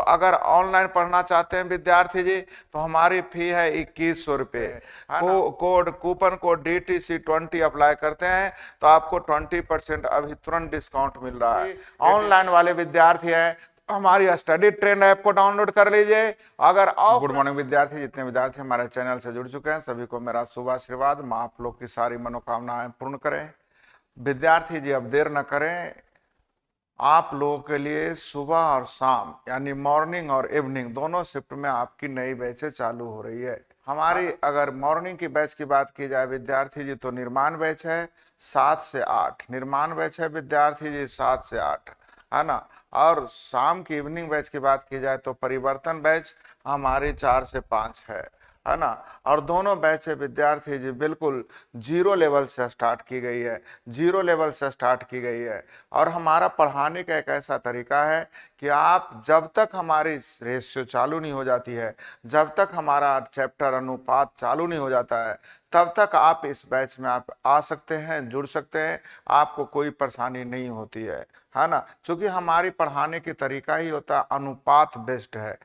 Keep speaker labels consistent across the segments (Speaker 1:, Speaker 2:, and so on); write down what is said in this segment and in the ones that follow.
Speaker 1: अगर ऑनलाइन पढ़ना चाहते हैं विद्यार्थी जी तो हमारी फी है 2100 रुपये। कूपन कोड DTC20 अप्लाई करते हैं तो आपको 20% अभी तुरंत डिस्काउंट मिल रहा है। ऑनलाइन वाले विद्यार्थी हैं हमारी स्टडी ट्रेंड ऐप को डाउनलोड कर लीजिए। अगर गुड मॉर्निंग विद्यार्थी, जितने विद्यार्थी हमारे चैनल से जुड़ चुके हैं सभी को मेरा शुभ आशीर्वाद। मां आप लोग की सारी मनोकामनाएं पूर्ण करें। विद्यार्थी जी अब देर न करें, आप लोगों के लिए सुबह और शाम यानी मॉर्निंग और इवनिंग दोनों शिफ्ट में आपकी नई बैचें चालू हो रही है। हमारी अगर मॉर्निंग की बैच की बात की जाए विद्यार्थी जी तो निर्माण बैच है 7 से 8, निर्माण बैच है विद्यार्थी जी 7 से 8, है ना। और शाम की इवनिंग बैच की बात की जाए तो परिवर्तन बैच हमारी 4 से 5 है ना। और दोनों बैच विद्यार्थी जी बिल्कुल जीरो लेवल से स्टार्ट की गई है, जीरो लेवल से स्टार्ट की गई है। और हमारा पढ़ाने का एक ऐसा तरीका है कि आप जब तक हमारी रेशियो चालू नहीं हो जाती है, जब तक हमारा चैप्टर अनुपात चालू नहीं हो जाता है, तब तक आप इस बैच में आप आ सकते हैं, जुड़ सकते हैं, आपको कोई परेशानी नहीं होती है ना। क्योंकि हमारी पढ़ाने की तरीका ही होता है अनुपात बेस्ड है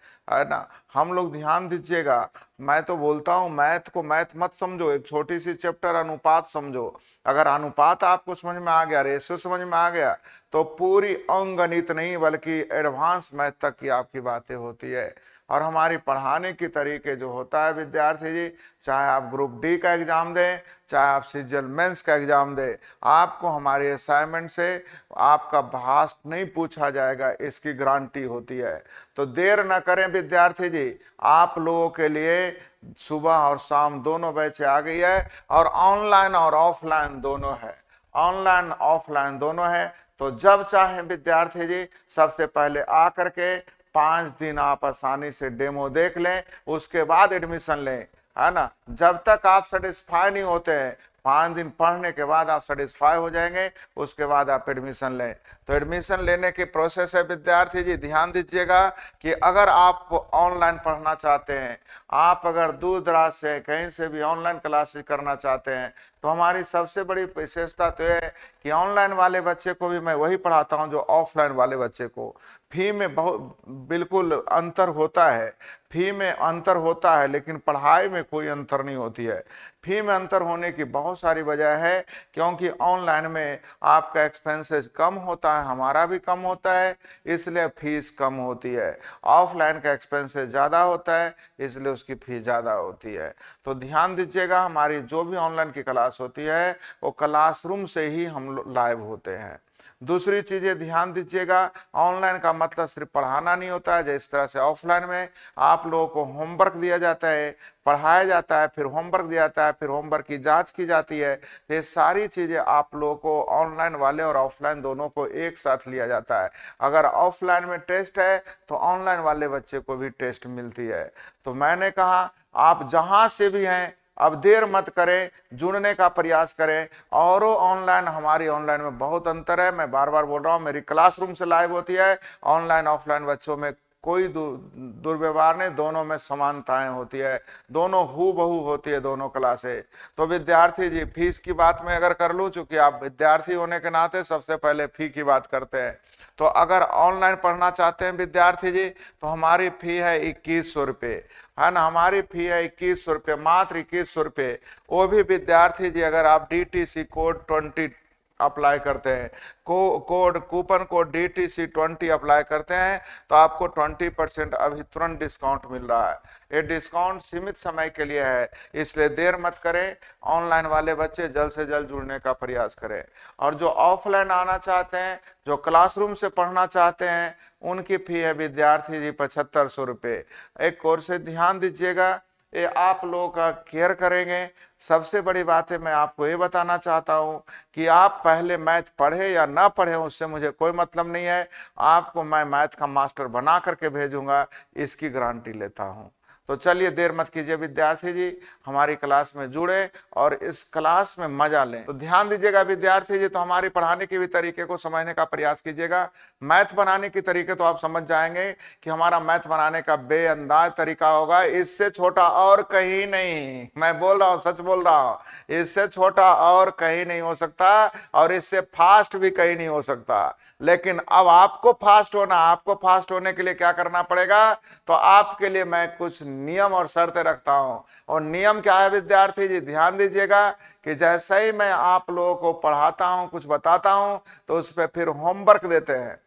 Speaker 1: ना। हम लोग ध्यान दीजिएगा, मैं तो बोलता हूँ मैथ को मैथ मत समझो, एक छोटी सी चैप्टर अनुपात समझो। अगर अनुपात आपको समझ में आ गया, रेशियो समझ में आ गया, तो पूरी अंकगणित नहीं बल्कि एडवांस मैथ तक की आपकी बातें होती है। और हमारी पढ़ाने की तरीके जो होता है विद्यार्थी जी, चाहे आप ग्रुप डी का एग्जाम दें, चाहे आप सीजीएल मेंस का एग्जाम दें, आपको हमारे असाइनमेंट से आपका भाषा नहीं पूछा जाएगा, इसकी गारंटी होती है। तो देर न करें विद्यार्थी जी, आप लोगों के लिए सुबह और शाम दोनों बैच आ गई है और ऑनलाइन और ऑफलाइन दोनों है, ऑनलाइन ऑफलाइन दोनों है। तो जब चाहे विद्यार्थी जी सबसे पहले आ करके 5 दिन आप आसानी से डेमो देख लें, उसके बाद एडमिशन लें, है ना। जब तक आप सेटिस्फाई नहीं होते हैं, 5 दिन पढ़ने के बाद आप सेटिस्फाई हो जाएंगे, उसके बाद आप एडमिशन लें। तो एडमिशन लेने की प्रोसेस है विद्यार्थी जी, ध्यान दीजिएगा कि अगर आप ऑनलाइन पढ़ना चाहते हैं, आप अगर दूर दराज से कहीं से भी ऑनलाइन क्लासेस करना चाहते हैं, तो हमारी सबसे बड़ी विशेषता तो है कि ऑनलाइन वाले बच्चे को भी मैं वही पढ़ाता हूं जो ऑफलाइन वाले बच्चे को। फी में बहुत बिल्कुल अंतर होता है, फी में अंतर होता है, लेकिन पढ़ाई में कोई अंतर नहीं होती है। फी में अंतर होने की बहुत सारी वजह है, क्योंकि ऑनलाइन में आपका एक्सपेंसेस कम होता है, हमारा भी कम होता है, इसलिए फीस कम होती है। ऑफलाइन का एक्सपेंसेस ज़्यादा होता है, इसलिए उसकी फीस ज़्यादा होती है। तो ध्यान दीजिएगा, हमारी जो भी ऑनलाइन की क्लास होती है वो क्लासरूम से ही हम लोग लाइव होते हैं। दूसरी चीजें ध्यान दीजिएगा, ऑनलाइन का मतलब सिर्फ पढ़ाना नहीं होता है। जिस तरह से ऑफलाइन में आप लोगों को होमवर्क दिया जाता है, पढ़ाया जाता है, फिर होमवर्क दिया जाता है, फिर होमवर्क की जांच की जाती है, तो ये सारी चीजें आप लोगों को ऑनलाइन वाले और ऑफलाइन दोनों को एक साथ लिया जाता है। अगर ऑफलाइन में टेस्ट है तो ऑनलाइन वाले बच्चे को भी टेस्ट मिलती है। तो मैंने कहा आप जहां से भी हैं अब देर मत करें, जुड़ने का प्रयास करें। और ऑनलाइन हमारी ऑनलाइन में बहुत अंतर है, मैं बार बार बोल रहा हूं, मेरी क्लासरूम से लाइव होती है, ऑनलाइन ऑफलाइन बच्चों में कोई दुर्व्यवहार नहीं, दोनों में समानताएं होती है, दोनों हूबहू होती है दोनों क्लासें। तो विद्यार्थी जी फीस की बात मैं अगर कर लूं, चूंकि आप विद्यार्थी होने के नाते सबसे पहले फी की बात करते हैं। तो अगर ऑनलाइन पढ़ना चाहते हैं विद्यार्थी जी तो हमारी फी है 2100 रुपये, है ना। हमारी फी है 2100 रुपये, मात्र 2100 रुपये। वो भी विद्यार्थी जी अगर आप DTC कोड 20 अप्लाई करते हैं, कूपन कोड DTC20 अप्लाई करते हैं तो आपको 20% अभी तुरंत डिस्काउंट मिल रहा है। ये डिस्काउंट सीमित समय के लिए है, इसलिए देर मत करें। ऑनलाइन वाले बच्चे जल्द से जल्द जुड़ने का प्रयास करें। और जो ऑफलाइन आना चाहते हैं, जो क्लासरूम से पढ़ना चाहते हैं, उनकी फी है विद्यार्थी जी 7500 रुपये। एक कोर्स से ध्यान दीजिएगा, ये आप लोगों का केयर करेंगे। सबसे बड़ी बात है, मैं आपको ये बताना चाहता हूँ कि आप पहले मैथ पढ़े या ना पढ़े उससे मुझे कोई मतलब नहीं है, आपको मैं मैथ का मास्टर बना करके भेजूंगा, इसकी गारंटी लेता हूँ। तो चलिए देर मत कीजिए विद्यार्थी जी, हमारी क्लास में जुड़े और इस क्लास में मजा लें। तो ध्यान दीजिएगा विद्यार्थी जी, तो हमारी पढ़ाने के भी तरीके को समझने का प्रयास कीजिएगा। मैथ बनाने के तरीके तो आप समझ जाएंगे कि हमारा मैथ बनाने का बेअंदाज तरीका होगा, इससे छोटा और कहीं नहीं, मैं बोल रहा हूं, सच बोल रहा हूं, इससे छोटा और कहीं नहीं हो सकता और इससे फास्ट भी कहीं नहीं हो सकता। लेकिन अब आपको फास्ट होना, आपको फास्ट होने के लिए क्या करना पड़ेगा, तो आपके लिए मैं कुछ नियम और शर्तें रखता हूं। और नियम क्या है विद्यार्थी जी, ध्यान दीजिएगा कि जैसे ही मैं आप लोगों को पढ़ाता हूं, कुछ बताता हूं, तो उस पर फिर होमवर्क देते हैं।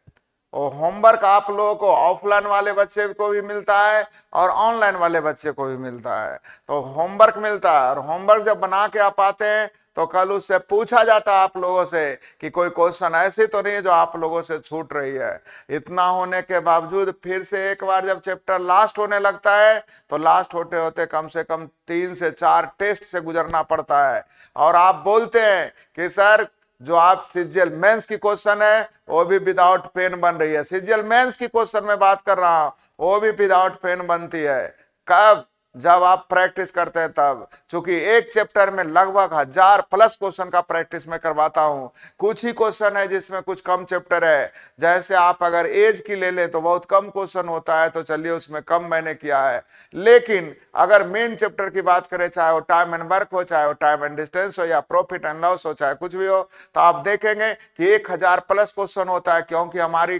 Speaker 1: और होमवर्क आप लोगों को ऑफलाइन वाले बच्चे को भी मिलता है और ऑनलाइन वाले बच्चे को भी मिलता है। तो होमवर्क मिलता है और होमवर्क जब बना के आप आते हैं तो कल उससे पूछा जाता है आप लोगों से कि कोई क्वेश्चन ऐसी तो नहीं है जो आप लोगों से छूट रही है। इतना होने के बावजूद फिर से एक बार जब चैप्टर लास्ट होने लगता है तो लास्ट होते होते कम से कम 3 से 4 टेस्ट से गुजरना पड़ता है। और आप बोलते हैं कि सर जो आप सीजीएल मेंस की क्वेश्चन है वो भी विदाउट पेन बन रही है। सीजीएल मेंस की क्वेश्चन में बात कर रहा हूं, वो भी विदाउट पेन बनती है। कब? जब आप प्रैक्टिस करते हैं तब। क्योंकि एक चैप्टर में लगभग 1000+ क्वेश्चन का प्रैक्टिस मैं करवाता हूं। कुछ ही क्वेश्चन है जिसमें कुछ कम चैप्टर है, जैसे आप अगर एज की ले लें तो बहुत कम क्वेश्चन होता है, तो चलिए उसमें कम मैंने किया है। लेकिन अगर मेन चैप्टर की बात करें, चाहे वो टाइम एंड वर्क हो, चाहे वो टाइम एंड डिस्टेंस हो, या प्रॉफिट एंड लॉस हो, चाहे कुछ भी हो, तो आप देखेंगे कि 1000+ क्वेश्चन होता है। क्योंकि हमारी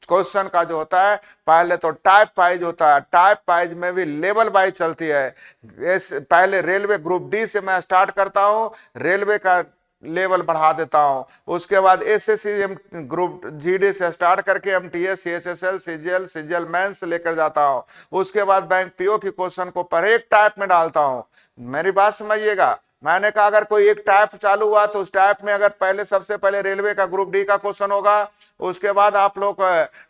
Speaker 1: क्वेश्चन का जो होता है पहले तो टाइप वाइज होता है, टाइप वाइज में भी लेवल वाइज चलती है। पहले रेलवे ग्रुप डी से मैं स्टार्ट करता हूं, रेलवे का लेवल बढ़ा देता हूं। उसके बाद एसएससी ग्रुप जीडी से स्टार्ट करके एमटीएस, सीएचएसएल, सीजीएल मेंस लेकर जाता हूं। उसके बाद बैंक पीओ की क्वेश्चन को पर एक टाइप में डालता हूं। मेरी बात समझिएगा, मैंने कहा अगर कोई एक टाइप चालू हुआ तो उस टाइप में अगर पहले सबसे पहले रेलवे का ग्रुप डी का क्वेश्चन होगा, उसके बाद आप लोग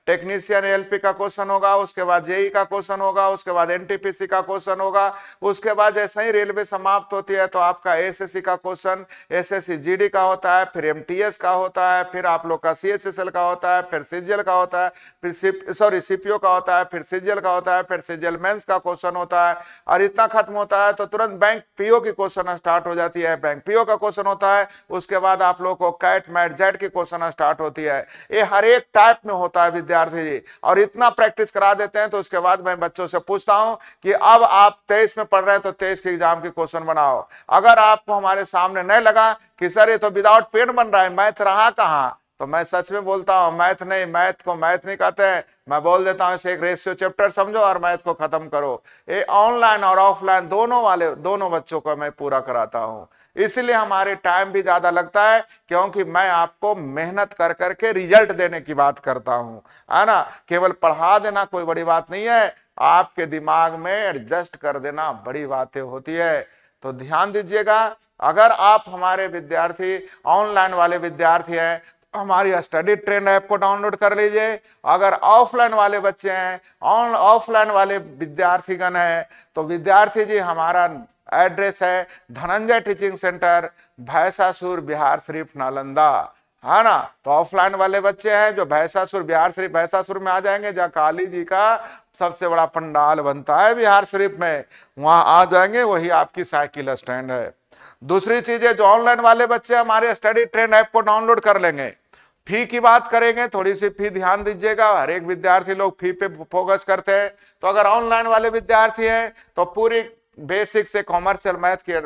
Speaker 1: टेक्नीशियन एलपी का क्वेश्चन होगा, उसके बाद जेई का क्वेश्चन होगा, उसके बाद एनटीपीसी का क्वेश्चन होगा। उसके बाद जैसे ही रेलवे समाप्त होती है तो आपका एसएससी का क्वेश्चन, एसएससी जीडी का होता है, फिर एमटीएस का होता है, फिर आप लोग का सीएचएसएल का होता है, फिर सीजीएल का होता है, फिर सीपीओ का होता है, फिर सीजीएल का होता है, फिर सीजीएल मेंस का क्वेश्चन होता है। और इतना खत्म होता है तो तुरंत बैंक पीओ की क्वेश्चन स्टार्ट हो जाती है, बैंक पीओ का क्वेश्चन होता है। उसके बाद आप लोग को कैट मैट जेड की क्वेश्चन स्टार्ट होती है। ये हर एक टाइप में होता है विद्यार्थी जी। और इतना प्रैक्टिस करा देते हैं तो उसके बाद मैं बच्चों से पूछता हूं कि अब आप 23 में पढ़ रहे हैं तो 23 के एग्जाम की क्वेश्चन बनाओ। अगर आपको हमारे सामने नहीं लगा कि सर ये तो विदाउट पेन बन रहा है, मैथ रहा कहां, तो मैं सच में बोलता हूं मैथ नहीं, मैथ को मैथ नहीं कहते हैं। मैं बोल देता हूं इसे एक रेशियो चैप्टर समझो और मैथ को खत्म करो। ये ऑनलाइन और ऑफलाइन दोनों बच्चों को मैं पूरा कराता हूं। इसलिए हमारे टाइम भी ज्यादा लगता है, क्योंकि मैं आपको मेहनत कर करके रिजल्ट देने की बात करता हूं, है ना। केवल पढ़ा देना कोई बड़ी बात नहीं है, आपके दिमाग में एडजस्ट कर देना बड़ी बातें होती है। तो ध्यान दीजिएगा, अगर आप हमारे विद्यार्थी ऑनलाइन वाले विद्यार्थी हैं, हमारी स्टडी ट्रेंड ऐप को डाउनलोड कर लीजिए। अगर ऑफलाइन वाले बच्चे हैं, ऑफलाइन वाले विद्यार्थीगण हैं, तो विद्यार्थी जी हमारा एड्रेस है धनंजय टीचिंग सेंटर, भैंसासुर, बिहार शरीफ, नालंदा, है ना। तो ऑफलाइन वाले बच्चे हैं जो भैंसासुर, बिहार शरीफ, भैंसासुर में आ जाएंगे जहाँ काली जी का सबसे बड़ा पंडाल बनता है बिहार शरीफ में, वहां आ जाएंगे, वही आपकी साइकिल स्टैंड है। दूसरी चीज है, जो ऑनलाइन वाले बच्चे हमारे स्टडी ट्रेंड ऐप को डाउनलोड कर लेंगे। फी की बात करेंगे, थोड़ी सी फी ध्यान दीजिएगा, हर एक विद्यार्थी लोग फी पे फोकस करते हैं। तो अगर ऑनलाइन वाले विद्यार्थी हैं तो पूरी बेसिक से कॉमर्शियल मैथ की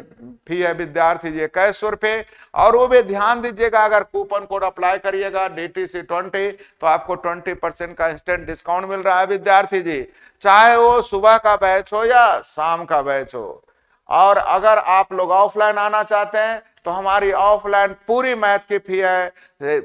Speaker 1: फी है विद्यार्थी जी 2100 रुपए। और वो भी ध्यान दीजिएगा, अगर कूपन कोड अप्लाई करिएगा DTC20 तो आपको 20% का इंस्टेंट डिस्काउंट मिल रहा है विद्यार्थी जी, चाहे वो सुबह का बैच हो या शाम का बैच हो। और अगर आप लोग ऑफलाइन आना चाहते हैं तो हमारी ऑफलाइन पूरी मैथ की फी है,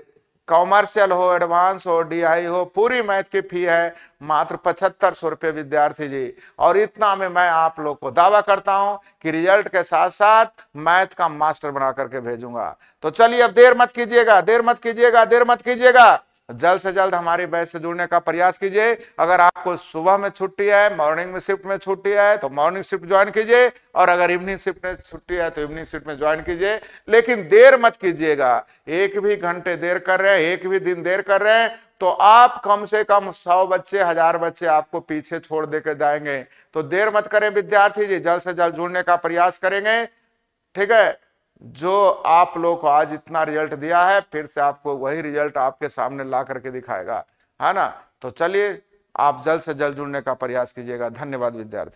Speaker 1: कॉमर्शियल हो, एडवांस हो, DI हो, पूरी मैथ की फी है मात्र 7500 रुपये विद्यार्थी जी। और इतना में मैं आप लोग को दावा करता हूं कि रिजल्ट के साथ साथ मैथ का मास्टर बना करके भेजूंगा। तो चलिए अब देर मत कीजिएगा, देर मत कीजिएगा, देर मत कीजिएगा, जल्द से जल्द हमारी बैच से जुड़ने का प्रयास कीजिए। अगर आपको सुबह में छुट्टी है, मॉर्निंग में शिफ्ट में छुट्टी है तो मॉर्निंग शिफ्ट ज्वाइन कीजिए, और अगर इवनिंग शिफ्ट में छुट्टी है तो इवनिंग शिफ्ट में ज्वाइन कीजिए। लेकिन देर मत कीजिएगा, एक भी घंटे देर कर रहे हैं, एक भी दिन देर कर रहे हैं, तो आप कम से कम 100 बच्चे 1000 बच्चे आपको पीछे छोड़ देकर जाएंगे। तो देर मत करें विद्यार्थी जी, जल्द से जल्द जुड़ने का प्रयास करेंगे। ठीक है, जो आप लोग को आज इतना रिजल्ट दिया है, फिर से आपको वही रिजल्ट आपके सामने ला करके दिखाएगा, है ना। तो चलिए, आप जल्द से जल्द जुड़ने का प्रयास कीजिएगा। धन्यवाद विद्यार्थी।